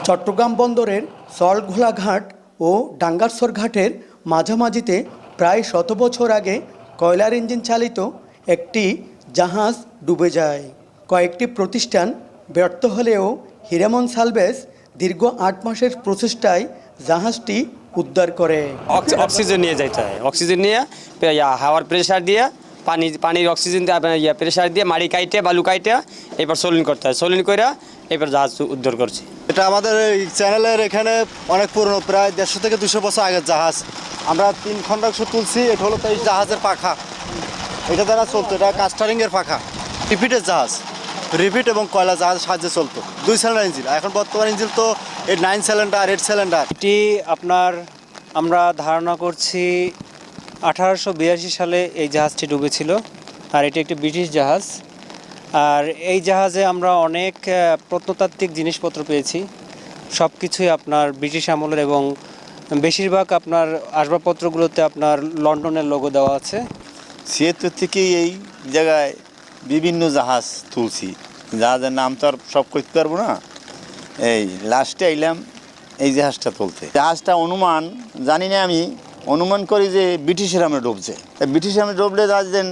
চট্টগ্রাম বন্দরের সল্টঘোলা ঘাট ও ডাঙ্গারসর ঘাটের মাঝামাঝিতে প্রায় ১০০ বছর আগে কয়লার ইঞ্জিন চালিত একটি জাহাজ ডুবে যায়। কয়েকটি প্রতিষ্ঠান ব্যর্থ হলেও হীরামন সালভেজ দীর্ঘ ৮ মাসের প্রচেষ্টায় জাহাজটি উদ্ধার করে। অক্সিজেন নিয়ে যাইতে হয়, অক্সিজেন নিয়ে হাওয়ার প্রেশার দিয়ে পানির অক্সিজেন দিয়ে প্রেশার দিয়ে মাটি কাইটে বালু কাইটে এবার সোলিন করতে হয়, সোলিন করে এবার জাহাজ উদ্ধার করছে। এটা আমাদের এই চ্যানেলের এখানে অনেক পুরনো, প্রায় ১৫০ থেকে ২০০ বছর আগের জাহাজ। আমরা ৩ খণ্ডাংশ তুলছি। এটা হলো এই জাহাজের পাখা, এটা দ্বারা চলতো, এটা কাস্টারিংয়ের পাখা। রিপিটের জাহাজ, রিপিট এবং কয়লা জাহাজের সাহায্যে চলতো। 2 সিলিন্ডার ইঞ্জিন, এখন বর্তমান ইঞ্জিন তো 9 সিলিন্ডার 8 সিলিন্ডার। এটি আমরা ধারণা করছি 1882 সালে এই জাহাজটি ডুবেছিল, আর এটি একটি ব্রিটিশ জাহাজ। আর এই জাহাজে আমরা অনেক প্রত্নতাত্ত্বিক জিনিসপত্র পেয়েছি, সব কিছুই আপনার ব্রিটিশ আমলের, এবং বেশিরভাগ আপনার আসবাবপত্রগুলোতে আপনার লন্ডনের লোগো দেওয়া আছে। ৭৬ থেকে এই জায়গায় বিভিন্ন জাহাজ তুলছি, জাহাজের নাম তো আর সব করতে পারবো না। এই লাস্টে আইলাম এই জাহাজটা তুলতে। জাহাজটা অনুমান জানি না, আমি অনুমান করি যে ব্রিটিশের আমলে ডুবছে। ব্রিটিশ আমলে ডুবলে জাহাজ দেন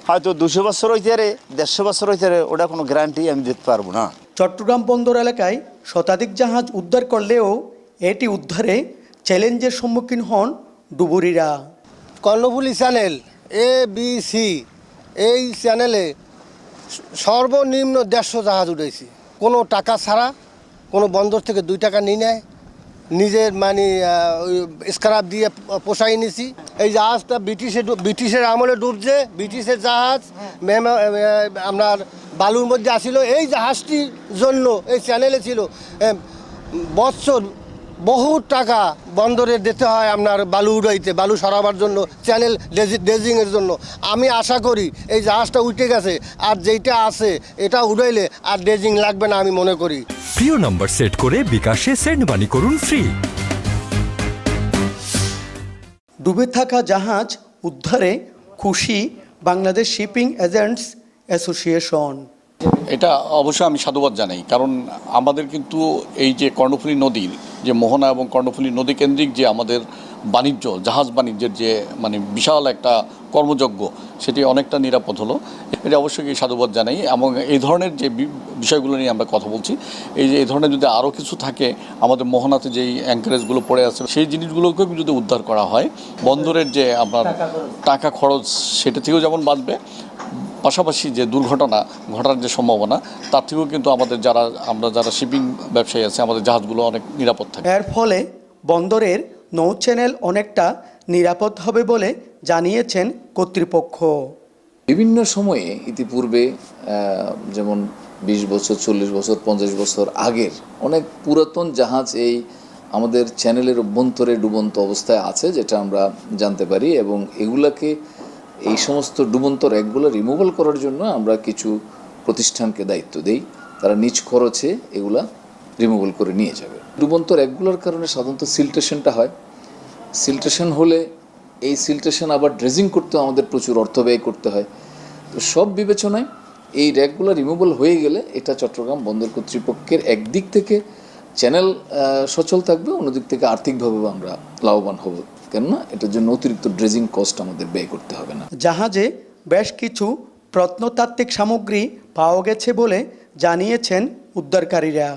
হয়তো 200 বছর হইতে পারে, 150 বছর হইতে পারে, ওটা কোনো গ্যারান্টি আমি দিতে পারবো না। চট্টগ্রাম বন্দর এলাকায় শতাধিক জাহাজ উদ্ধার করলেও এটি উদ্ধারে চ্যালেঞ্জের সম্মুখীন হন ডুবুরিরা। কর্ণফুলী চ্যানেল ABC, এই চ্যানেলে সর্বনিম্ন 150 জাহাজ উঠেছি, কোনো টাকা ছাড়া। কোনো বন্দর থেকে 2 টাকা নিয়ে নেয়, নিজের স্ক্রাপ দিয়ে পোষাই নিছি। এই জাহাজটা ব্রিটিশের আমলে ডুবছে, ব্রিটিশের জাহাজ আপনার বালুর মধ্যে আসিল। এই জাহাজটির জন্য এই চ্যানেলে ছিল বৎসর বহু টাকা বন্দরে দিতে হয় আপনার বালু উড়াইতে, বালু সরাবার জন্য, চ্যানেল ড্রেজিংয়ের জন্য। আমি আশা করি এই জাহাজটা উঠে গেছে, আর যেইটা আছে এটা উড়াইলে আর ড্রেজিং লাগবে না আমি মনে করি। প্রিয় নাম্বার সেট করে বিকাশে সেন্ড মানি করুন ফ্রি। ডুবে থাকা জাহাজ উদ্ধারে খুশি বাংলাদেশ শিপিং এজেন্টস অ্যাসোসিয়েশন। এটা অবশ্যই আমি সাধুবাদ জানাই, কারণ আমাদের কিন্তু এই যে কর্ণফুলী নদীর যে মোহনা এবং কর্ণফুলী নদী কেন্দ্রিক যে আমাদের বাণিজ্য, জাহাজ বাণিজ্যের যে বিশাল একটা কর্মযজ্ঞ, সেটি অনেকটা নিরাপদ হলো। এটা অবশ্যই সাধুবাদ জানাই। এবং এই ধরনের যে বিষয়গুলো নিয়ে আমরা কথা বলছি, এই ধরনের যদি আরও কিছু থাকে, আমাদের মোহনাতে যেই অ্যাঙ্কারেজগুলো পড়ে আছে সেই জিনিসগুলোকে যদি উদ্ধার করা হয়, বন্দরের যে আপনার টাকা খরচ সেটা থেকেও যেমন বাঁচবে, পাশাপাশি যে দুর্ঘটনা ঘটার যে সম্ভাবনা, তার থেকেও কিন্তু আমরা যারা শিপিং ব্যবসায়ী আছে, আমাদের জাহাজগুলো অনেক নিরাপদ থাকে। এর ফলে বন্দরের নৌ চ্যানেল অনেকটা নিরাপদ হবে বলে জানিয়েছেন কর্তৃপক্ষ। বিভিন্ন সময়ে ইতিপূর্বে যেমন 20 বছর, 40 বছর, 50 বছর আগের অনেক পুরাতন জাহাজ এই আমাদের চ্যানেলের অভ্যন্তরে ডুবন্ত অবস্থায় আছে, যেটা আমরা জানতে পারি। এবং এগুলাকে, এই সমস্ত ডুবন্ত র্যাকগুলো রিমুভাল করার জন্য আমরা কিছু প্রতিষ্ঠানকে দায়িত্ব দেই, তারা নিজ খরচে এগুলা রিমুভাল করে নিয়ে যাবে। ডুবন্ত র্যাকগুলোর কারণে সাধারণত সিল্ট্রেশনটা হয়। সিল্ট্রেশন হলে এই সিল্ট্রেশন আবার ড্রেজিং করতেও আমাদের প্রচুর অর্থ ব্যয় করতে হয়। তো সব বিবেচনায় এই র্যাকগুলো রিমুভাল হয়ে গেলে এটা চট্টগ্রাম বন্দর কর্তৃপক্ষের একদিক থেকে চ্যানেল সচল থাকবে, অন্যদিক থেকে আর্থিকভাবেও আমরা লাভবান হব, কেননা এটার জন্য অতিরিক্ত ড্রেজিং কস্ট আমাদের ব্যয় করতে হবে না। জাহাজে বেশ কিছু প্রত্নতাত্ত্বিক সামগ্রী পাওয়া গেছে বলে জানিয়েছেন উদ্ধারকারীরা।